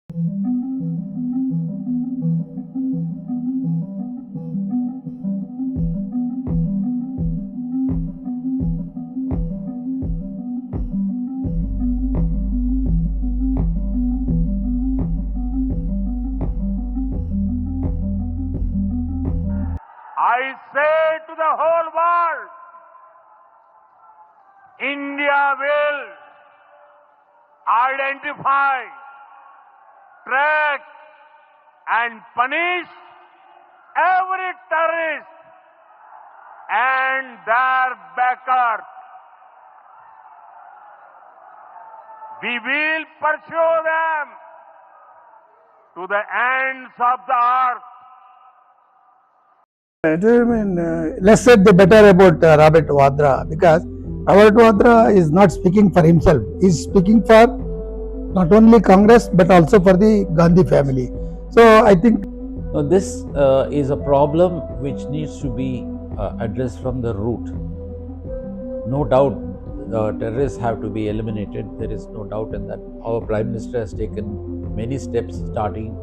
I say to the whole world, India will identify, track and punish every terrorist and their backers. We will pursue them to the ends of the earth. Less said the better about Robert Vadra, because Robert Vadra is not speaking for himself. He is speaking for not only Congress but also for the Gandhi family. So I think Now, this is a problem which needs to be addressed from the root. No doubt, terrorists have to be eliminated. There is no doubt in that. Our Prime Minister has taken many steps, starting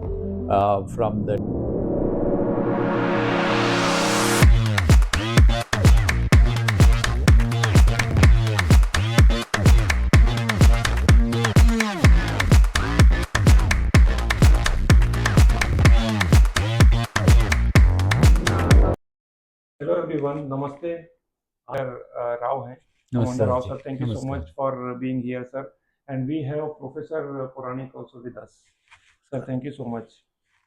from the Hello everyone, Namaste. Rao hai. Commander Rao sir, thank you so much for being here, sir. And we have Professor Puranik also with us. Sir, thank you so much.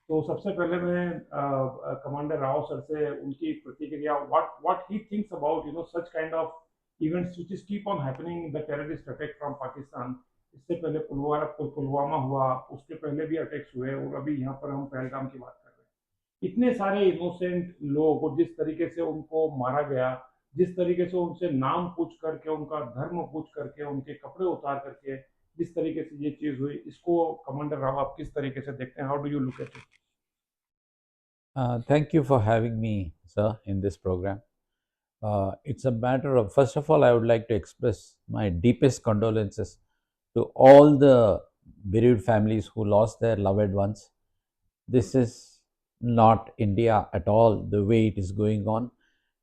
तो सबसे पहले मैं commander Rao sir से उनकी प्रतिक्रिया what he thinks about such kind of events which is keep on happening, the terrorist attack from Pakistan. इससे पहले पुलवामा हुआ, उसके पहले भी अटैक्स हुए और अभी यहाँ पर हम पहलगाम की बात कर रहे हैं। इतने सारे इनोसेंट लोग और जिस तरीके से उनको मारा गया, जिस तरीके से उनसे नाम पूछ करके, उनका धर्म पूछ करके, उनके कपड़े उतार करके जिस तरीके से ये चीज हुई, इसको कमांडर राव आप किस तरीके से देखते हैं? How do you look at it? Thank you for having me, sir, in this program. It's a matter of, first of all, I would like to express my deepest condolences to all the bereaved families who lost their loved ones. This is not India at all, the way it is going on.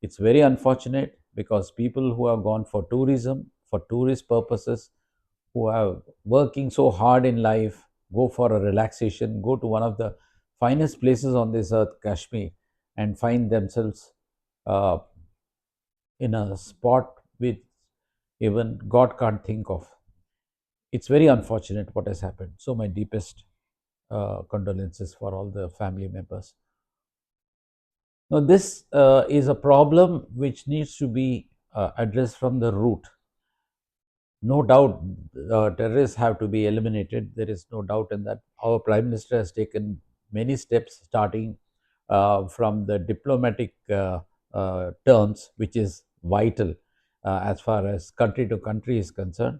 It's very unfortunate because people who have gone for tourism, for tourist purposes, who are working so hard in life, go for a relaxation, go to one of the finest places on this earth, Kashmir, and find themselves in a spot which even God can't think of. It's very unfortunate what has happened. So my deepest condolences for all the family members. Now, this is a problem which needs to be addressed from the root. No doubt, terrorists have to be eliminated. There is no doubt in that. Our Prime Minister has taken many steps, starting from the diplomatic terms, which is vital as far as country to country is concerned.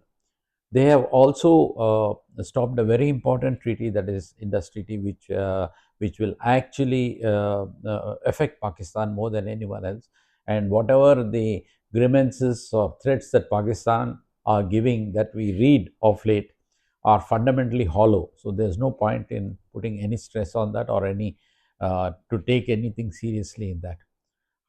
They have also stopped a very important treaty, that is Indus Treaty, which will actually affect Pakistan more than anyone else. And whatever the grievances or threats that Pakistan are giving, that we read of late, are fundamentally hollow. So there's no point in putting any stress on that or any to take anything seriously in that.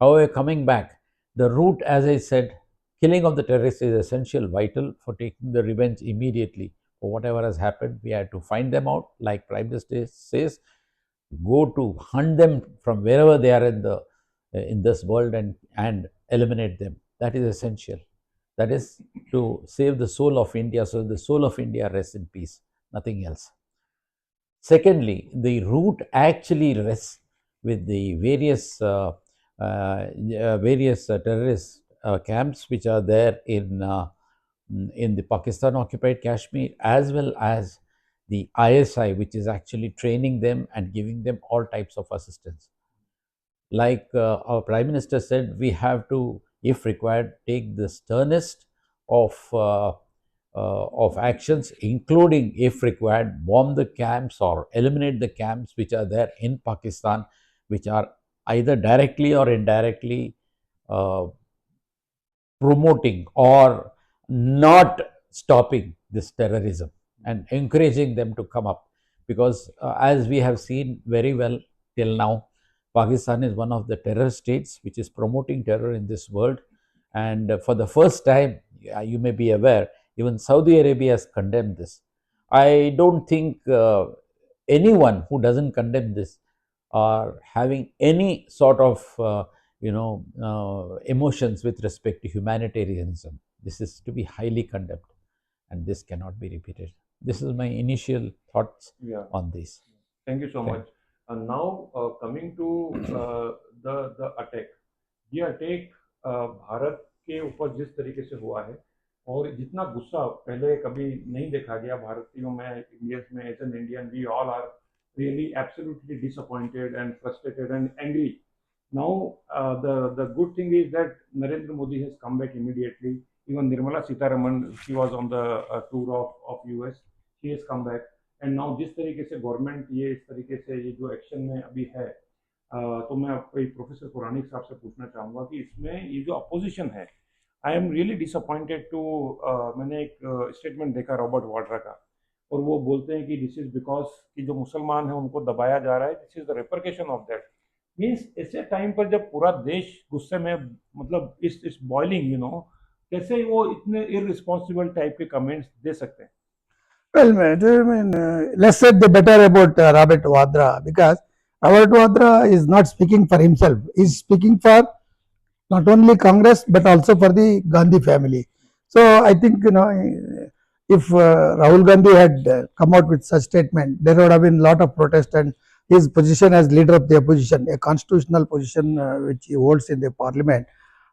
However, coming back, the root, as I said, killing of the terrorists is essential, vital for taking the revenge immediately for whatever has happened. We had to find them out, like Prime Minister says, go to hunt them from wherever they are in this world and eliminate them. That is essential. That is to save the soul of India, so the soul of India rests in peace, nothing else. Secondly, the root actually rests with the various terrorist camps which are there in the Pakistan occupied Kashmir, as well as the ISI, which is actually training them and giving them all types of assistance. Like our Prime Minister said, we have to, if required, take the sternest of actions, including, if required, bomb the camps or eliminate the camps which are there in Pakistan, which are either directly or indirectly promoting or not stopping this terrorism and encouraging them to come up. because as we have seen very well till now, Pakistan is one of the terror states which is promoting terror in this world. And for the first time, you may be aware, even Saudi Arabia has condemned this. I don't think anyone who doesn't condemn this are having any sort of emotions with respect to humanitarianism. This is to be highly condemned, and this cannot be repeated. This is my initial thoughts on this. Thank you so much. And now coming to the attack, ये attack Bharat के ऊपर जिस तरीके से हुआ है और जितना गुस्सा पहले कभी नहीं देखा गया भारतीयों में, इंडियंस में, as an Indian we all are really absolutely disappointed and frustrated and angry. Now the good thing is that Narendra Modi has come back immediately. Even Nirmala Sitharaman, she was on the tour of US, she has come back. And now जिस तरीके से government ये इस तरीके से ये जो action में अभी है, तो मैं प्रोफेसर पुराणिक साहब से पूछना चाहूँगा कि इसमें ये जो अपोजिशन है, I am really disappointed too, मैंने एक स्टेटमेंट देखा रॉबर्ट वाड्रा का, और वो बोलते हैं कि दिस इज बिकॉज कि जो मुसलमान है उनको दबाया जा रहा है, this is the repercussion of that. Means ऐसे टाइम पर जब पूरा देश गुस्से में, मतलब इस बॉइलिंग, कैसे वो इतने इररिस्पॉन्सिबल टाइप के कमेंट्स दे सकते हैं? Well, let's say the better about Robert Vadra, because Robert Vadra is not speaking for himself. He is speaking for not only Congress but also for the Gandhi family. So I think if RahulGandhi had come out with such statement, there would have been a lot of protest, and his position as leader of the opposition, a constitutional position which he holds in the parliament,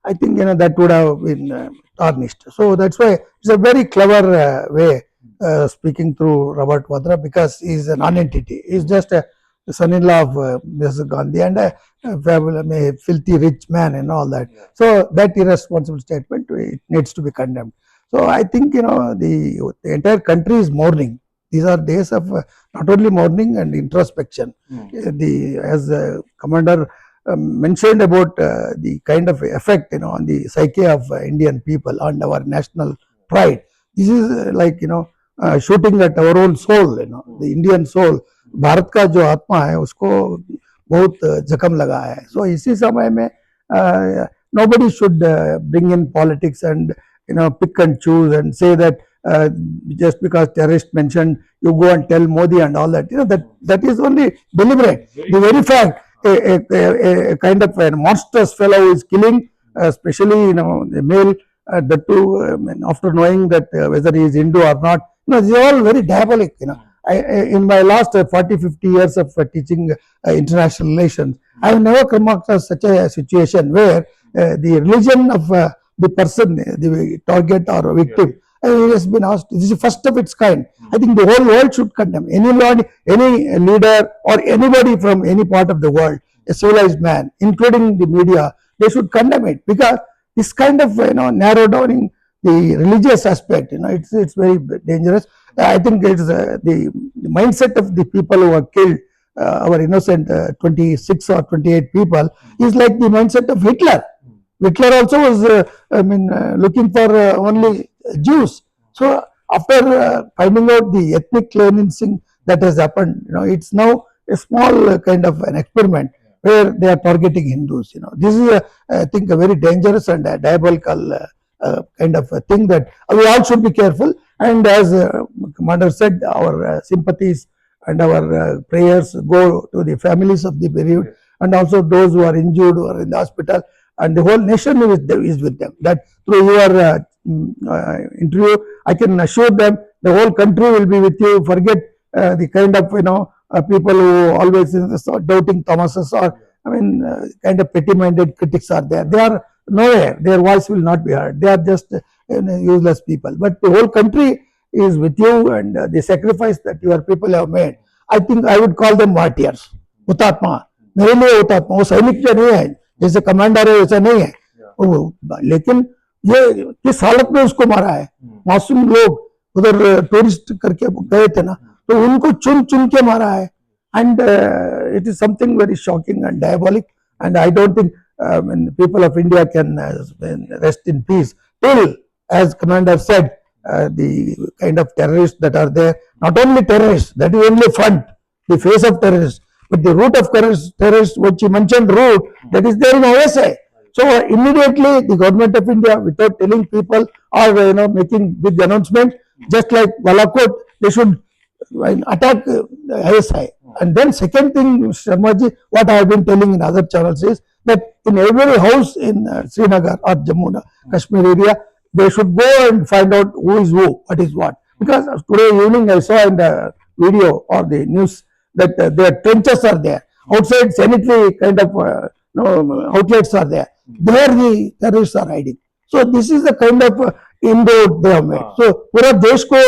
I think that would have been tarnished. So that's why it's a very clever way speaking through Robert Vadra, because he is a non-entity. He is just a son-in-law of Mrs. Gandhi and a filthy rich man and all that. So that irresponsible statement, it needs to be condemned. So I think the entire country is mourning. These are days of not only mourning and introspection. As Commander mentioned about the kind of effect on the psyche of Indian people and our national pride. This is like shooting at our own soul. The Indian soul. Bharat का जो आत्मा है उसको बहुत जख्म लगा है. So इसी समय में nobody should bring in politics and pick and choose and say that just because terrorist mentioned, you go and tell Modi and all that. That is only deliberate. The very fact a kind of a monstrous fellow who is killing, especially the male, that too after knowing that whether he is Hindu or not. They are all very diabolic. In my last 40-50 years of teaching international relations, I have never come across such a situation where the religion of the person, the target or victim, has been asked. This is the first of its kind. I think the whole world should condemn. Any leader or anybody from any part of the world, a civilized man, including the media, they should condemn it, because this kind of narrow downing the religious aspect, it's very dangerous. I think it's the mindset of the people who have killed our innocent 26 or 28 people is like the mindset of Hitler. Hitler also was, looking for only Jews. So after finding out the ethnic cleansing that has happened, it's now a small kind of an experiment where they are targeting Hindus. This is, I think, a very dangerous and diabolical kind of a thing that we all should be careful. And as Commander said, our sympathies and our prayers go to the families of the bereaved and also those who are injured or in the hospital, and the whole nation is with them. That through your interview, I can assure them the whole country will be with you. Forget the kind of people who always doubting Thomases or kind of petty-minded critics are there. They are nowhere. Their voice will not be heard. They are just useless people. But the whole country is with you, and the sacrifice that your people have made, I think I would call them martyrs. हुतात्मा, मेरे लिए हुतात्मा, वो सैनिक जो नहीं है, जैसे कमांडर है वैसा नहीं है, लेकिन ये किस हालत में उसको मारा है. मासूम लोग उधर टूरिस्ट करके गए थे ना, तो उनको चुन चुन के मारा है. And it is something very shocking and diabolic, and I don't think people of India can rest in peace till, as Commander said, the kind of terrorists that are there. Not only terrorists, that is only front, the face of terrorists, but the root of terrorists, which you mentioned, root, that is there in ISI. So immediately the government of India, without telling people or making big announcement, just like Balakot, they should attack ISI. And then second thing, Mr. Sharmaji, what I have been telling in other channels is that in every house in Srinagar or Jammu, Kashmir area, they should go and find out who is who, what is what. Because today evening I saw in the video or the news that their trenches are there. Outside sanitary kind of outlets are there. There the terrorists are hiding. So this is the kind of inroad they have made. So पूरा देश को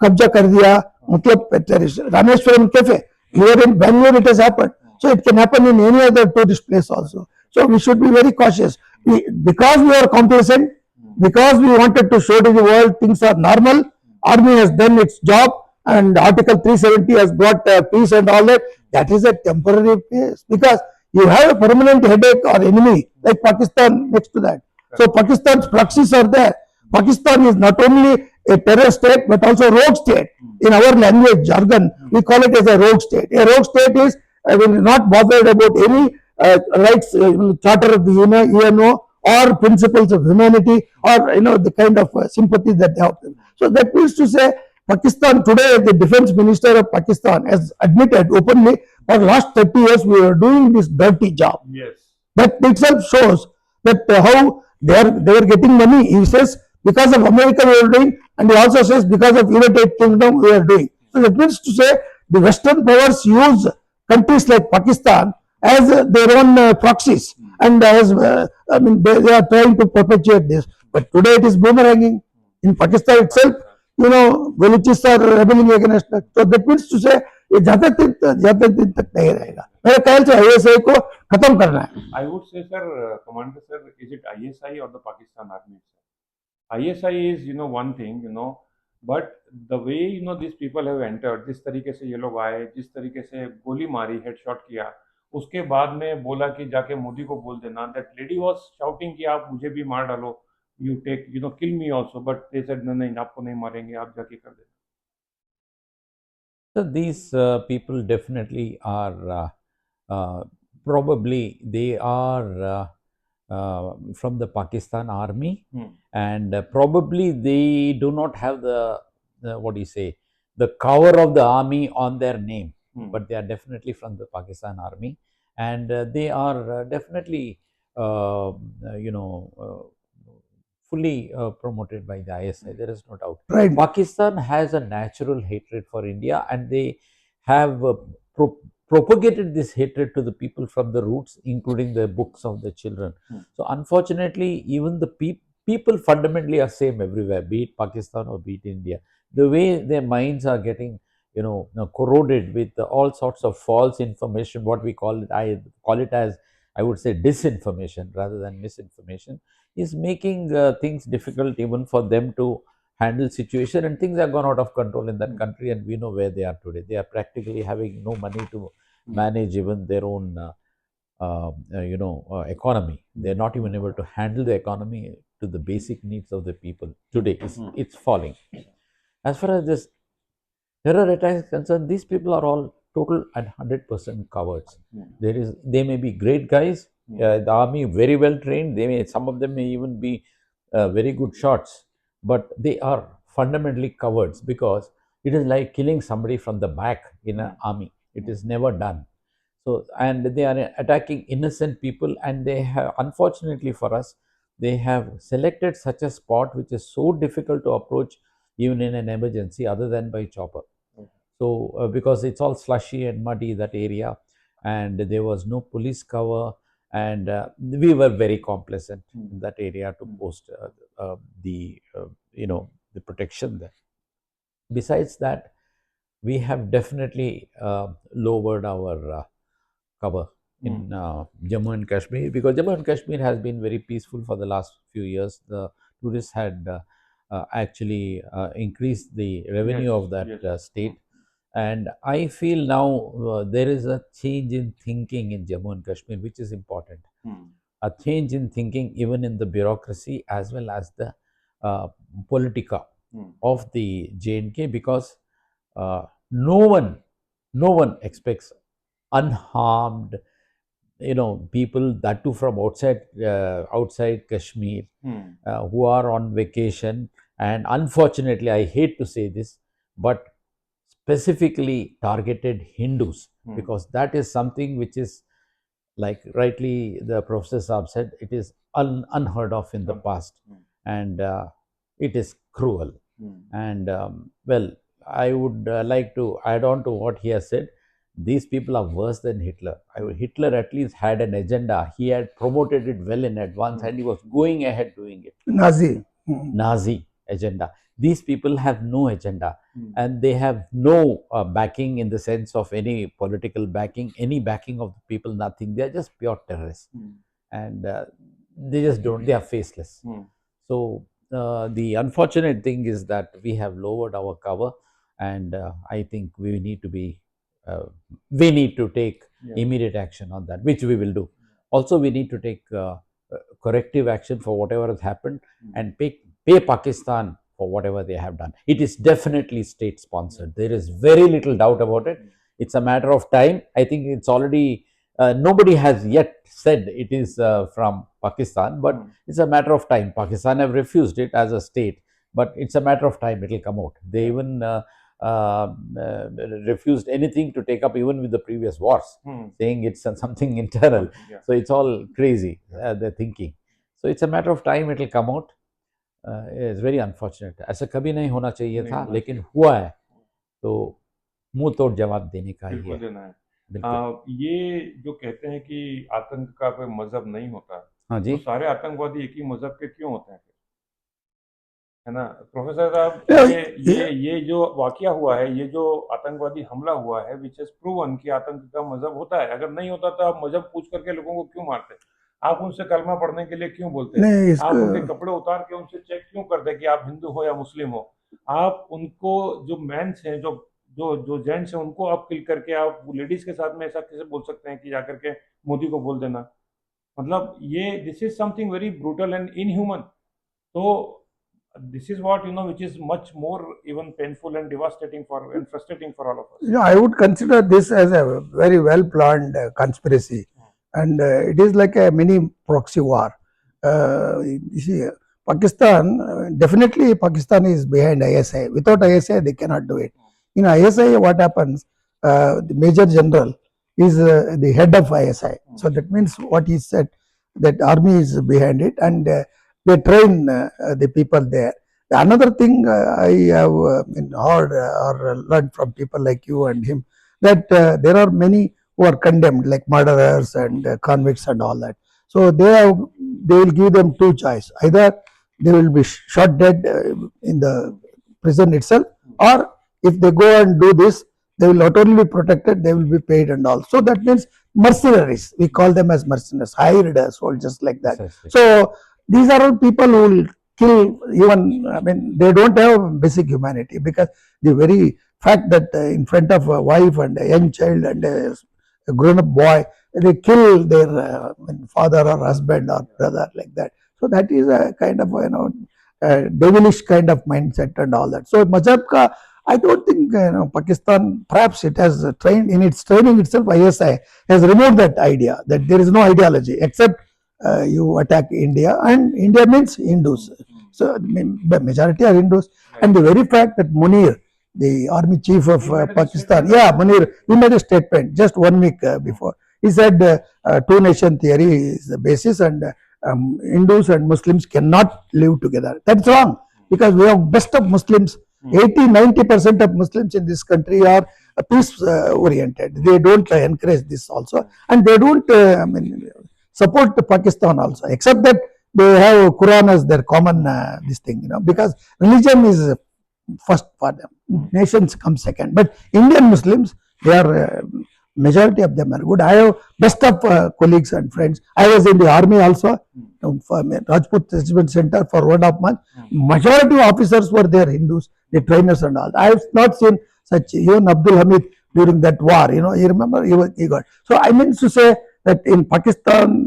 कब्जा कर दिया, मतलब terrorist. Rameswaram cafe, here in Bangalore it has happened. So it can happen in any other tourist place also. So we should be very cautious. Because we are complacent, because we wanted to show to the world things are normal, army has done its job and Article 370 has brought peace and all that. That is a temporary peace because you have a permanent headache or enemy like Pakistan next to that. So Pakistan's proxies are there. Pakistan is not only a terror state but also rogue state. In our language jargon, we call it as a rogue state. A rogue state is not bothered about any rights, charter of the UNO or principles of humanity or the kind of sympathy that they have. So that means to say, Pakistan today, the defense minister of Pakistan has admitted openly, for the last 30 years we are doing this dirty job. Yes. That itself shows that how they were getting money. He says because of America we are doing, and he also says because of United Kingdom we are doing. So that means to say the Western powers use countries like Pakistan as their own proxies, and as they are trying to perpetuate this. But today it is boomeranging. In Pakistan itself, villages are rebelling against that. So that means to say ये ज्यादा दिन तक नहीं रहेगा. मेरे ख्याल से ISI को खत्म करना है. I would say, sir, Commander sir, is it ISI or the Pakistan Army? ISI is one thing, but the way these people have entered, जिस तरीके से ये लोग आए, जिस तरीके से गोली मारी, हेडशॉट किया, उसके बाद में बोला कि जाके मोदी को बोल देना. That lady was shouting कि आप मुझे भी मार डालो, you take, kill me also, but they said नहीं आपको नहीं मारेंगे, आप जाके कर देना. So these people definitely are probably they are from the Pakistan army, and probably they do not have the what do you say, the cover of the army on their name, but they are definitely from the Pakistan army, and they are definitely fully promoted by the ISI. There is no doubt. Right. Pakistan has a natural hatred for India, and they have propagated this hatred to the people from the roots, including the books of the children. So unfortunately, even the people fundamentally are same everywhere, be it Pakistan or be it India. The way their minds are getting corroded with all sorts of false information, what we call it, I call it as, I would say, disinformation rather than misinformation, is making things difficult even for them to handle situation, and things have gone out of control in that country, and we know where they are today. They are practically having no money to manage even their own economy. They are not even able to handle the economy to the basic needs of the people today. It's falling. As far as this terror attack is concerned, these people are all total and 100% cowards. They may be great guys, the army very well trained, some of them may even be very good shots, but they are fundamentally cowards, because it is like killing somebody from the back in an army. It is never done. So, and they are attacking innocent people, and they have, unfortunately for us, they have selected such a spot which is so difficult to approach even in an emergency other than by chopper. So because it's all slushy and muddy, that area, and there was no police cover, and we were very complacent in that area to post the protection there. Besides that, we have definitely lowered our cover in Jammu and Kashmir, because Jammu and Kashmir has been very peaceful for the last few years. The tourists had actually increased the revenue of that state. And I feel now there is a change in thinking in Jammu and Kashmir, which is important. A change in thinking even in the bureaucracy as well as the politica. of the J&K, because no one expects unharmed, people, that too from outside Kashmir, who are on vacation, and unfortunately, I hate to say this, but specifically targeted Hindus, because that is something which is, like rightly the Professor Saab said, it is unheard of in the past, and it is cruel. And well, I would like to add on to what he has said. These people are worse than Hitler. Hitler at least had an agenda. He had promoted it well in advance, and he was going ahead doing it. Nazi. Nazi agenda. These people have no agenda, and they have no backing in the sense of any political backing, any backing of the people, nothing. They are just pure terrorists, and they just don't, they are faceless. So the unfortunate thing is that we have lowered our cover, and I think we need to take immediate action on that, which we will do. Also, we need to take corrective action for whatever has happened, and pay Pakistan for whatever they have done. It is definitely state sponsored. There is very little doubt about it. It's a matter of time. I think it's already, nobody has yet said it is from Pakistan, but it's a matter of time. Pakistan have refused it as a state, but it's a matter of time. It will come out. They even refused anything to take up even with the previous wars, saying it's something internal. So it's all crazy, they're thinking. So it's a matter of time, it will come out. It's very unfortunate. ऐसा कभी नहीं होना चाहिए था, लेकिन हुआ है, तो मुंह तोड़ जवाब देने का ही है। ये जो कहते हैं कि आतंक का कोई मजहब नहीं होता, हाँ जी, तो सारे आतंकवादी एक ही मजहब के क्यों होते हैं, है ना प्रोफेसर साहब? ये जो वाकया हुआ है, ये जो आतंकवादी हमला हुआ है, विच इज प्रूवन कि आतंक का मजहब होता है। अगर नहीं होता तो आप मजहब पूछ करके लोगों को क्यों मारते? आप उनसे कलमा पढ़ने के लिए क्यों बोलते हैं? आप उनके कपड़े उतार के उनसे चेक क्यों करते कि आप हिंदू हो या मुस्लिम हो? आप उनको, जो मेंस हैं, जो जो जो जेंट्स हैं, उनको आप किल करके आप लेडीज के साथ में ऐसा कैसे बोल सकते हैं कि जाकर के मोदी को बोल देना? मतलब ये, this is something very brutal and inhuman. तो this is what, which is much more even painful and devastating and frustrating for all of us. I would consider this as a very well planned conspiracy, and it is like a mini proxy war. You see, Pakistan, definitely Pakistan is behind ISI. Without ISI, they cannot do it. In ISI, what happens? The Major General is the head of ISI. So that means what he said, that army is behind it, and they train the people there. Another thing I have heard or learned from people like you and him, that there are many who are condemned, like murderers and convicts and all that. So they will give them two choices: either they will be shot dead in the prison itself, or if they go and do this, they will not only be protected, they will be paid and all. So that means mercenaries. We call them as mercenaries, hired soldiers like that. So these are all people who will kill even, they don't have basic humanity, because the very fact that in front of a wife and a young child and a grown-up boy, they kill their father or husband or brother like that. So that is a kind of, devilish kind of mindset and all that. So Mazhab ka, I don't think Pakistan, perhaps it has trained, in its training itself, ISI has removed that idea, that there is no ideology except you attack India, and India means Hindus. So the majority are Hindus, and the very fact that Munir, the army chief of Pakistan, Munir, he made a statement just 1 week before. He said two nation theory is the basis, and Hindus and Muslims cannot live together. That's wrong, because we have best of Muslims. 80-90% of Muslims in this country are peace oriented. They don't encourage this also, and they don't support Pakistan also, except that they have Quran as their common this thing, because religion is first for them. Nations come second. But Indian Muslims, they are majority of them are good. I have best of colleagues and friends. I was in the army also, for Rajput Regiment Center for 1.5 months. Majority of officers were there, Hindus, the trainers and all. I have not seen such, even Abdul Hamid during that war, you remember, he got. So I mean to say that in Pakistan,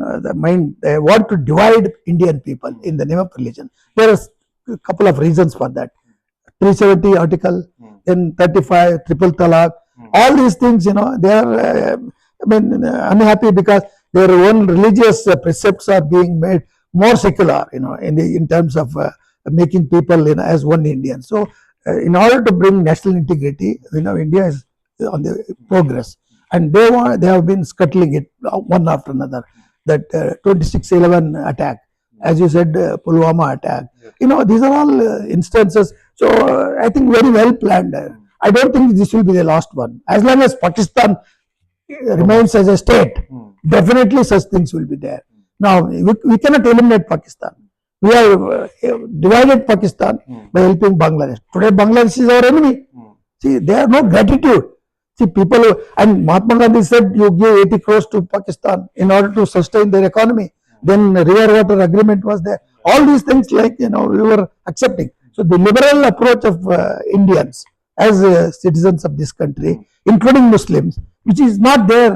they want to divide Indian people in the name of religion. There are a couple of reasons for that. 370 article, then 35, triple talaq, all these things, they are, unhappy because their own religious precepts are being made more secular, in terms of making people, as one Indian. So, in order to bring national integrity, India is on the progress, and they have been scuttling it one after another. That 26/11 attack, as you said, Pulwama attack. These are all instances. So I think very well planned. I don't think this will be the last one. As long as Pakistan remains as a state, definitely such things will be there. Now, we cannot eliminate Pakistan. We have divided Pakistan by helping Bangladesh. Today, Bangladesh is our enemy. See, they have no gratitude. See, people, and Mahatma Gandhi said, you give 80 crores to Pakistan in order to sustain their economy. Then river water agreement was there. All these things, like, we were accepting. So the liberal approach of Indians as citizens of this country, including Muslims, which is not there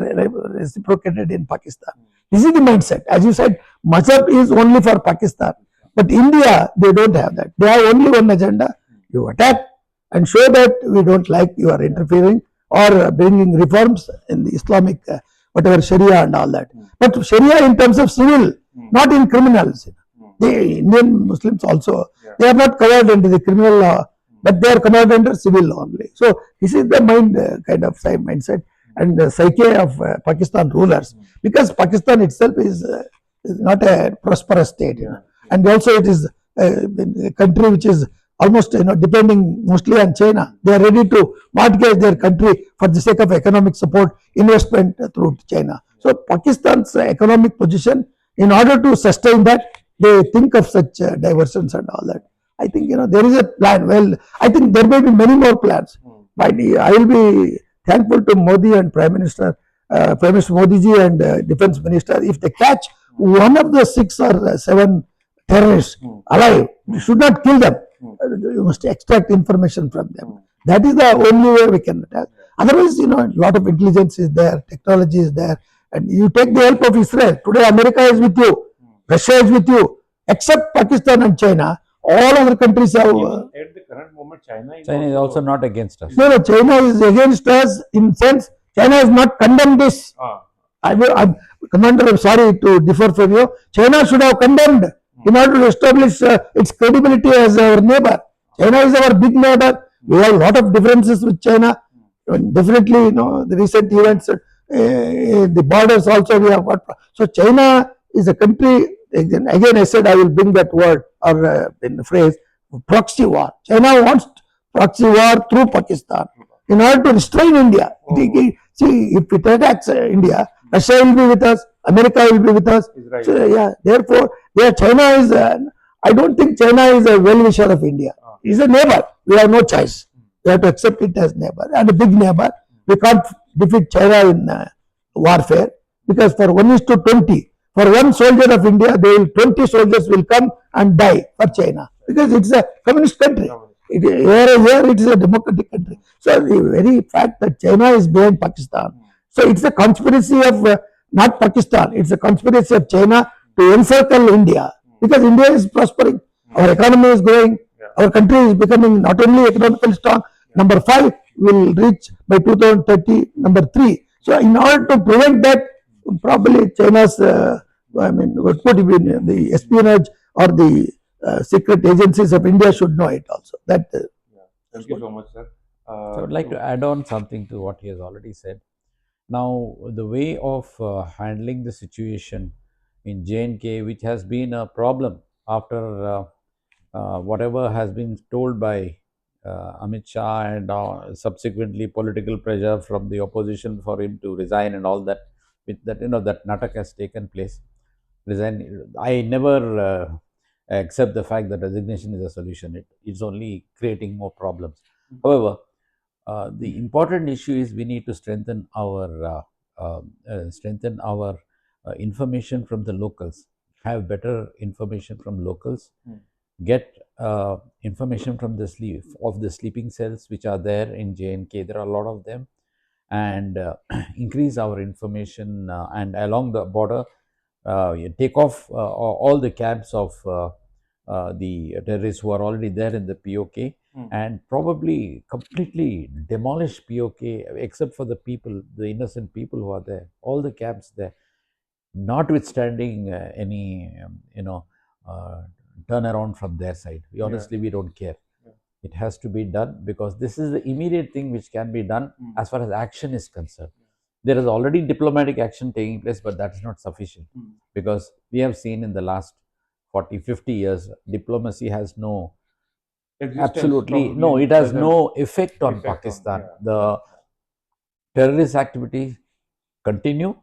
reciprocated in Pakistan. This is the mindset. As you said, Mazhab is only for Pakistan. But India, they don't have that. They have only one agenda. You attack and show that we don't like you are interfering or bringing reforms in the Islamic, whatever Sharia and all that. But Sharia in terms of civil, not in criminals. The Indian Muslims also, they are not covered under the criminal law, but they are covered under civil law only. So this is the kind of mindset and the psyche of Pakistan rulers, because Pakistan itself is not a prosperous state, and also it is a country which is almost depending mostly on China. They are ready to mortgage their country for the sake of economic support, investment through China. So Pakistan's economic position, in order to sustain that, they think of such diversions and all that. I think there is a plan. Well, I think there may be many more plans. But I will be thankful to Modi and Prime Minister Modi ji and Defense Minister if they catch one of the 6 or 7 terrorists alive. You should not kill them. You must extract information from them. That is the only way we can attack. Otherwise, a lot of intelligence is there, technology is there, and you take the help of Israel. Today, America is with you, Russia is with you, except Pakistan and China. All other countries have. At the current moment, China is also not against us. No, China is against us in sense. China has not condemned this. Commander, I'm sorry to differ from you. China should have condemned in order to establish its credibility as our neighbor. China is our big neighbor. We have a lot of differences with China. Definitely, the recent events, the borders also we have got. So China is a country. Again, I said I will bring that word or in the phrase proxy war. China wants proxy war through Pakistan in order to restrain India. See, if it attacks India, Russia will be with us, America will be with us. So, therefore, China is. I don't think China is a well-wisher of India. It's a neighbor. We have no choice. We have to accept it as neighbor and a big neighbor. We can't defeat China in warfare because for 1:20. For one soldier of India, 20 soldiers will come and die for China because it's a communist country. Here it is a democratic country. So the very fact that China is behind Pakistan, so it's a conspiracy of not Pakistan. It's a conspiracy of China to encircle India because India is prospering. Our economy is growing. Our country is becoming not only economically strong. Number 5 will reach by 2030. Number 3. So in order to prevent that, probably China's, what could be the espionage or the secret agencies of India should know it also. Thank you so much, sir. So I would like to add on something to what he has already said. Now, the way of handling the situation in J&K, which has been a problem after whatever has been told by Amit Shah and subsequently political pressure from the opposition for him to resign and all that, with that that NATAK has taken place. I never accept the fact that resignation is a solution. It's only creating more problems. However, the important issue is we need to strengthen our information from the locals, have better information from locals, get information from the sleeping cells which are there in J&K. There are a lot of them, and increase our information and along the border take off all the camps of the terrorists who are already there in the POK and probably completely demolish POK, except for the people, the innocent people who are there, all the camps there, notwithstanding any, turnaround from their side. Honestly, we don't care. It has to be done because this is the immediate thing which can be done as far as action is concerned. There is already diplomatic action taking place, but that is not sufficient because we have seen in the last 40, 50 years, diplomacy has no, absolutely, no, it has no effect on Pakistan. The terrorist activity continue.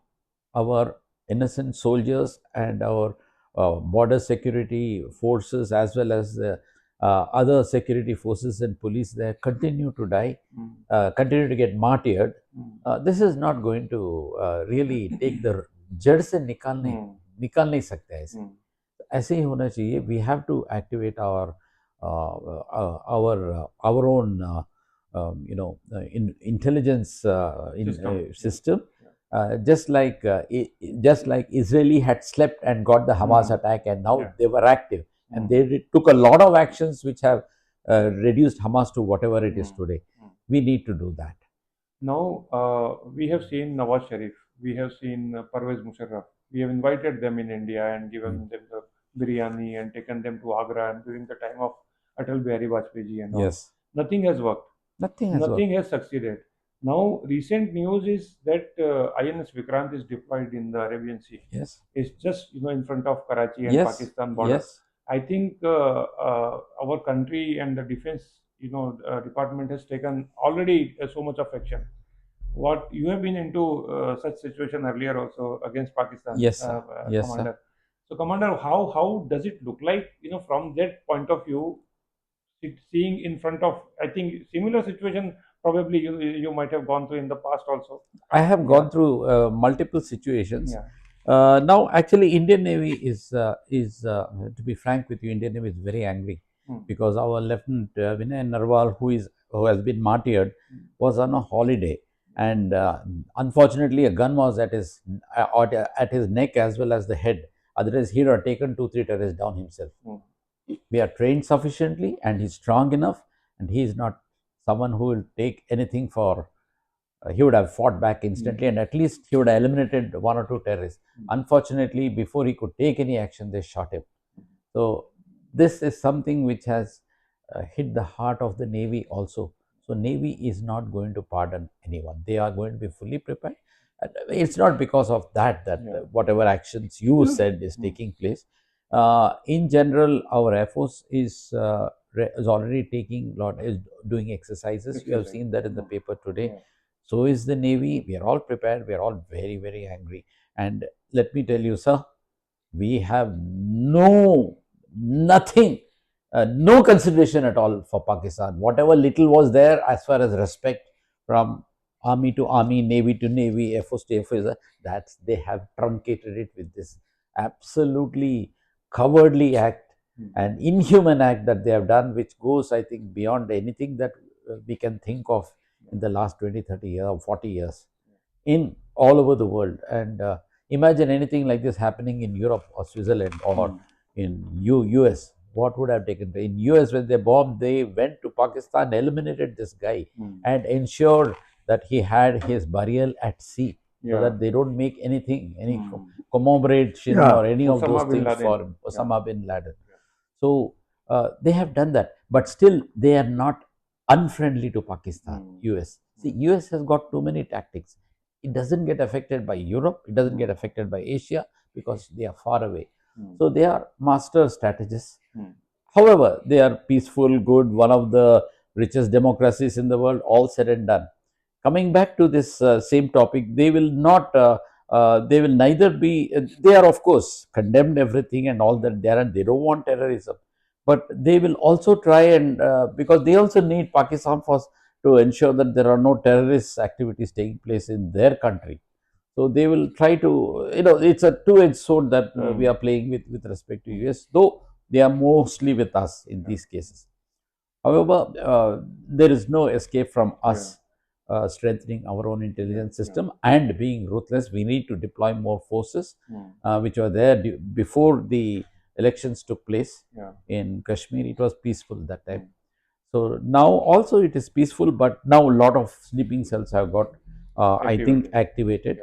Our innocent soldiers and our border security forces, as well as other security forces and police there, continue to die, continue to get martyred. This is not going to really take the जड़ से निकाल नहीं सकते ऐसे ऐसे ही होना चाहिए. We have to activate our own intelligence system. Just like Israeli had slept and got the Hamas attack, and now they were active, and they took a lot of actions which have reduced Hamas to whatever it is today. We need to do that. Now, we have seen Nawaz Sharif, we have seen Parvez Musharraf. We have invited them in India and given them the biryani and taken them to Agra and during the time of Atal Bihari Vajpayee ji and all. Yes. Nothing has worked. Nothing has succeeded. Now, recent news is that INS Vikrant is deployed in the Arabian Sea. Yes. It's just in front of Karachi and Pakistan border. Yes. I think our country and the defense department has taken already so much of action. What you have been into such situation earlier also against Pakistan. Yes, sir. Yes, Commander. sir. So, Commander, how does it look like from that point of view? Seeing in front of, I think similar situation probably you might have gone through in the past also. I have gone through multiple situations. Now, actually, Indian Navy is to be frank with you, Indian Navy is very angry because our Lieutenant Vinay Narwal, who has been martyred, was on a holiday, and unfortunately, a gun was at his neck as well as the head. Otherwise, he would have taken 2-3 terrorists down himself. We are trained sufficiently, and he's strong enough, and he is not someone who will take anything for. He would have fought back instantly, and at least he would have eliminated 1 or 2 terrorists. Unfortunately, before he could take any action, they shot him. So this is something which has hit the heart of the Navy also. So Navy is not going to pardon anyone. They are going to be fully prepared. It's not because of that whatever actions you said is taking place. In general, our Air Force is already is doing exercises. You have seen that in the paper today. So is the Navy. We are all prepared. We are all very, very angry. And let me tell you, sir, we have nothing, no consideration at all for Pakistan. Whatever little was there as far as respect from army to army, Navy to Navy, Air Force to Air Force, they have truncated it with this absolutely cowardly act and inhuman act that they have done, which goes, I think, beyond anything that we can think of in the last 20, 30 years or 40 years in all over the world. And imagine anything like this happening in Europe or Switzerland or in US. What would have taken place? In US, when they bombed, they went to Pakistan, eliminated this guy and ensured that he had his burial at sea, so that they don't make anything, any commemoration or any of those things for Osama bin Laden. So they have done that, but still they are not unfriendly to Pakistan, US. See, US has got too many tactics. It doesn't get affected by Europe, it doesn't get affected by Asia because they are far away. So they are master strategists. However, they are peaceful, good, one of the richest democracies in the world, all said and done. Coming back to this same topic, they will not, they will neither be, they are of course condemned everything and all that there, and they don't want terrorism. But they will also try and, because they also need Pakistan to ensure that there are no terrorist activities taking place in their country. So they will try to, it's a two-edged sword that we are playing with respect to US, though they are mostly with us in these cases. However, there is no escape from us strengthening our own intelligence system and being ruthless. We need to deploy more forces, which were there before the elections took place in Kashmir. It was peaceful that time. So now also it is peaceful, but now a lot of sleeping cells have got, I think, activated.